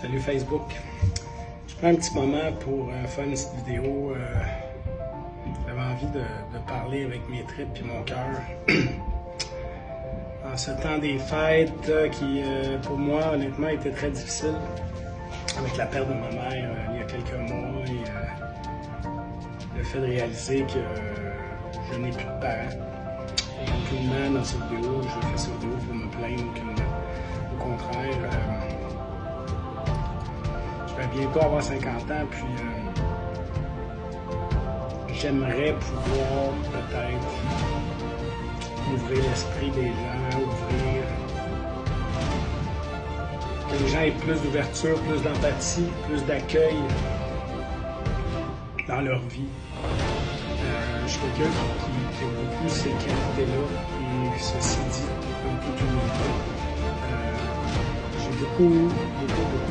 Salut Facebook. Je prends un petit moment pour faire une petite vidéo. J'avais envie de parler avec mes tripes et mon cœur. En ce temps des fêtes qui, pour moi, honnêtement, était très difficile. Avec la perte de ma mère il y a quelques mois et le fait de réaliser que je n'ai plus de parents. Aucunement dans cette vidéo, je fais cette vidéo pour me plaindre au contraire. Je vais bientôt avoir 50 ans, puis j'aimerais pouvoir peut-être ouvrir l'esprit des gens, que les gens aient plus d'ouverture, plus d'empathie, plus d'accueil dans leur vie. Je suis quelqu'un qui a beaucoup ces qualités-là, et ceci dit, comme toute humilité. J'ai beaucoup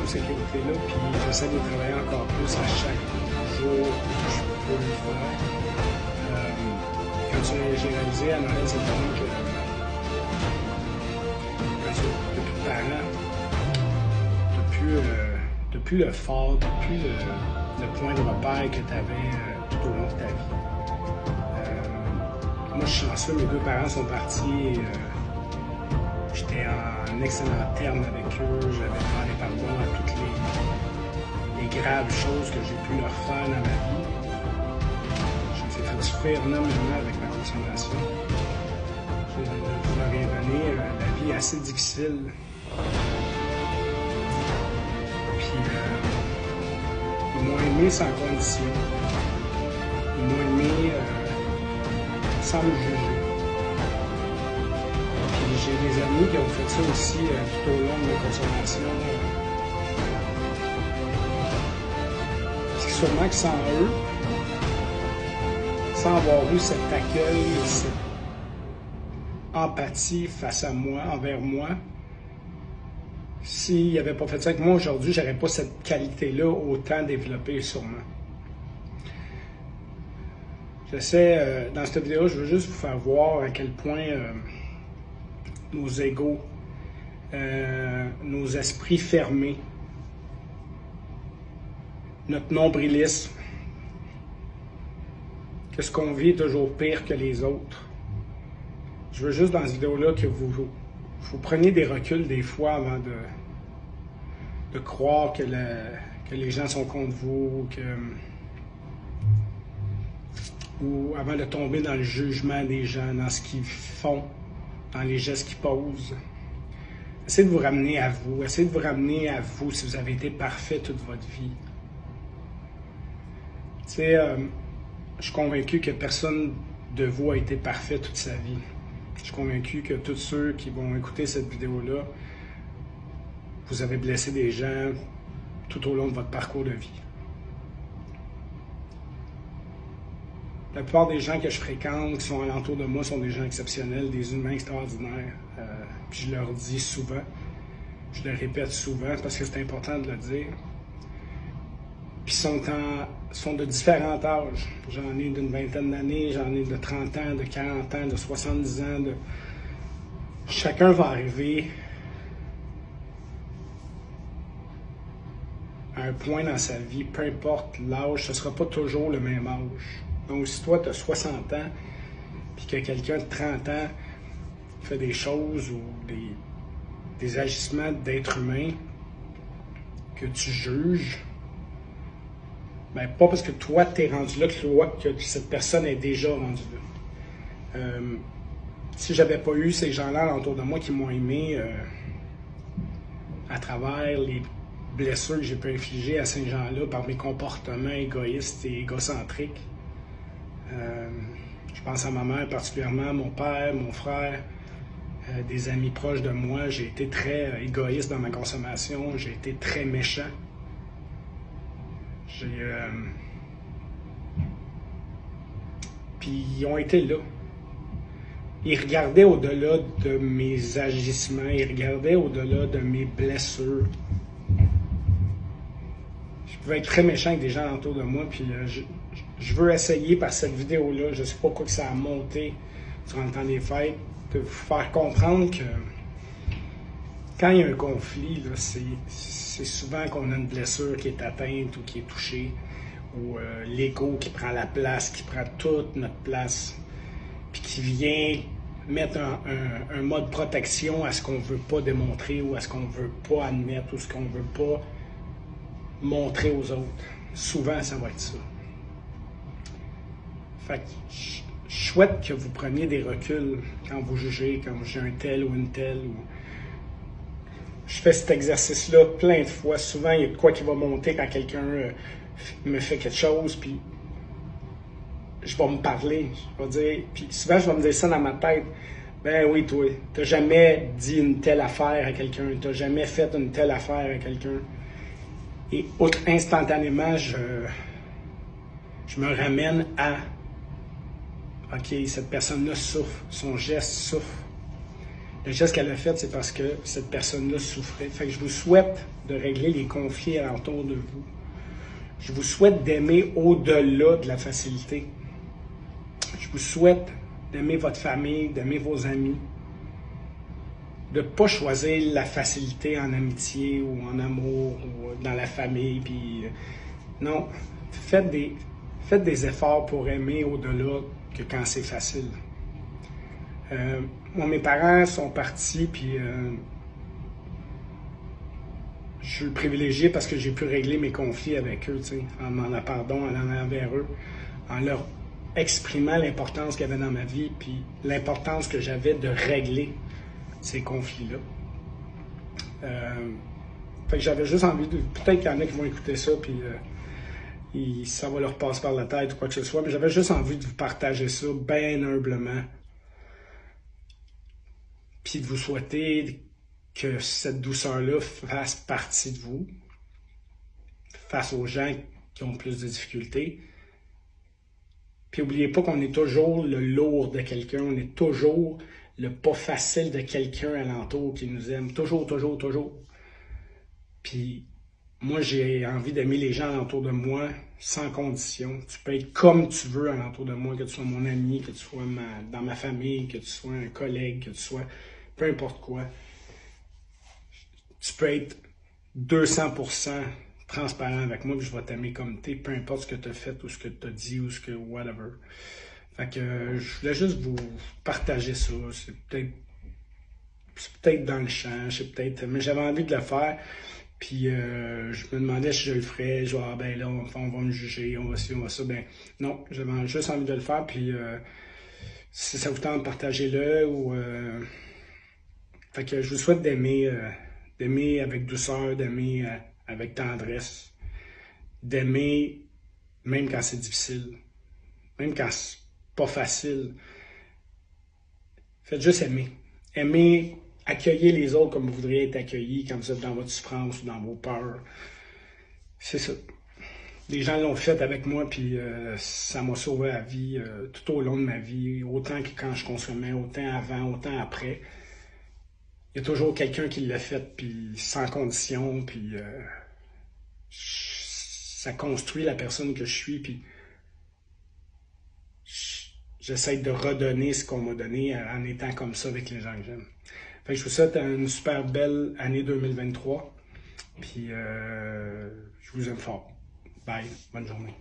ces qualités-là, puis j'essaie de travailler encore plus à chaque jour que je peux le faire. Quand j'ai réalisé à Noël cette année que depuis plus de parents, depuis le fort, depuis le point de repère que tu avais tout au long de ta vie. Moi, je suis chanceux, mes deux parents sont partis. J'étais en excellent terme avec eux. J'avais demandé pardon à toutes les graves choses que j'ai pu leur faire dans ma vie. Je me suis fait souffrir énormément avec ma consommation. Je leur ai donné la vie assez difficile. Puis, ils m'ont aimé sans condition. Ils m'ont aimé sans me juger. Puis j'ai des amis qui ont fait ça aussi tout au long de ma consommation. C'est sûrement que sans eux, sans avoir eu cet accueil, cette empathie face à moi, envers moi, s'ils n'avaient pas fait ça avec moi aujourd'hui, je n'aurais pas cette qualité-là autant développée sûrement. J'essaie, dans cette vidéo, je veux juste vous faire voir à quel point nos égos, nos esprits fermés, notre nombrilisme, que ce qu'on vit est toujours pire que les autres. Je veux juste dans cette vidéo-là que vous preniez des reculs des fois avant de croire que les gens sont contre vous, ou avant de tomber dans le jugement des gens, dans ce qu'ils font, dans les gestes qu'ils posent. Essayez de vous ramener à vous. Essayez de vous ramener à vous si vous avez été parfait toute votre vie. Tu sais, je suis convaincu que personne de vous a été parfait toute sa vie. Je suis convaincu que tous ceux qui vont écouter cette vidéo-là, vous avez blessé des gens tout au long de votre parcours de vie. La plupart des gens que je fréquente, qui sont alentour de moi, sont des gens exceptionnels, des humains extraordinaires. Puis je leur dis souvent, je le répète souvent parce que c'est important de le dire. Puis sont de différents âges. J'en ai d'une vingtaine d'années, j'en ai de 30 ans, de 40 ans, de 70 ans. Chacun va arriver à un point dans sa vie, peu importe l'âge, ce ne sera pas toujours le même âge. Donc, si toi, tu as 60 ans, puis que quelqu'un de 30 ans fait des choses ou des agissements d'être humain que tu juges, ben, pas parce que toi, tu es rendu là que cette personne est déjà rendue là. Si j'avais pas eu ces gens-là autour de moi qui m'ont aimé à travers les blessures que j'ai pu infliger à ces gens-là par mes comportements égoïstes et égocentriques, je pense à ma mère particulièrement, mon père, mon frère, des amis proches de moi. J'ai été très égoïste dans ma consommation, j'ai été très méchant. Puis ils ont été là. Ils regardaient au-delà de mes agissements, ils regardaient au-delà de mes blessures. Je pouvais être très méchant avec des gens autour de moi, puis je veux essayer par cette vidéo-là, je ne sais pas quoi que ça a monté durant le temps des fêtes, de vous faire comprendre que quand il y a un conflit, c'est souvent qu'on a une blessure qui est atteinte ou qui est touchée, ou l'ego qui prend la place, qui prend toute notre place, puis qui vient mettre un mode protection à ce qu'on ne veut pas démontrer ou à ce qu'on ne veut pas admettre ou ce qu'on ne veut pas montrer aux autres. Souvent, ça va être ça. Fait que je souhaite que vous preniez des reculs quand vous jugez, quand vous jugez un tel ou une telle. Je fais cet exercice-là plein de fois. Souvent, il y a de quoi qui va monter quand quelqu'un me fait quelque chose, puis je vais me parler. Je vais dire, puis souvent, je vais me dire ça dans ma tête. Ben oui, toi, t'as jamais dit une telle affaire à quelqu'un, t'as jamais fait une telle affaire à quelqu'un. Et instantanément, je me ramène à OK, cette personne-là souffre, son geste souffre. Le geste qu'elle a fait, c'est parce que cette personne-là souffrait. Fait que je vous souhaite de régler les conflits alentour de vous. Je vous souhaite d'aimer au-delà de la facilité. Je vous souhaite d'aimer votre famille, d'aimer vos amis, de ne pas choisir la facilité en amitié ou en amour ou dans la famille. Puis, non, faites des efforts pour aimer au-delà que quand c'est facile. Moi, mes parents sont partis, puis je suis privilégié parce que j'ai pu régler mes conflits avec eux, en demandant pardon, en allant envers eux, en leur exprimant l'importance qu'il y avait dans ma vie, puis l'importance que j'avais de régler ces conflits-là. Fait que j'avais juste envie de... Peut-être qu'il y en a qui vont écouter ça, puis ça va leur passer par la tête ou quoi que ce soit, mais j'avais juste envie de vous partager ça bien humblement. Puis de vous souhaiter que cette douceur-là fasse partie de vous, face aux gens qui ont plus de difficultés. Puis n'oubliez pas qu'on est toujours le lourd de quelqu'un, on est toujours le pas facile de quelqu'un alentour qui nous aime. Toujours, toujours, toujours. Puis moi, j'ai envie d'aimer les gens alentour de moi sans condition. Tu peux être comme tu veux alentour de moi, que tu sois mon ami, que tu sois dans ma famille, que tu sois un collègue, que tu sois peu importe quoi. Tu peux être 200% transparent avec moi, puis je vais t'aimer comme t'es, peu importe ce que tu as fait ou ce que tu as dit ou ce que whatever. Fait que je voulais juste vous partager ça. C'est peut-être dans le champ, mais j'avais envie de le faire. Puis je me demandais si je le ferais, genre ben là, on va me juger, on va ci, on va ça. Ben non, j'avais juste envie de le faire. Puis si ça vous tente, partagez-le. Fait que je vous souhaite d'aimer avec douceur, d'aimer avec tendresse, d'aimer même quand c'est difficile, même quand c'est pas facile. Faites juste aimer. Aimer, accueillir les autres comme vous voudriez être accueillis quand vous êtes dans votre souffrance ou dans vos peurs. C'est ça. Les gens l'ont fait avec moi, puis ça m'a sauvé la vie tout au long de ma vie, autant que quand je consommais, autant avant, autant après. Il y a toujours quelqu'un qui l'a fait, puis sans condition, puis ça construit la personne que je suis, puis j'essaie de redonner ce qu'on m'a donné en étant comme ça avec les gens que j'aime. Fait que je vous souhaite une super belle année 2023, puis je vous aime fort. Bye, bonne journée.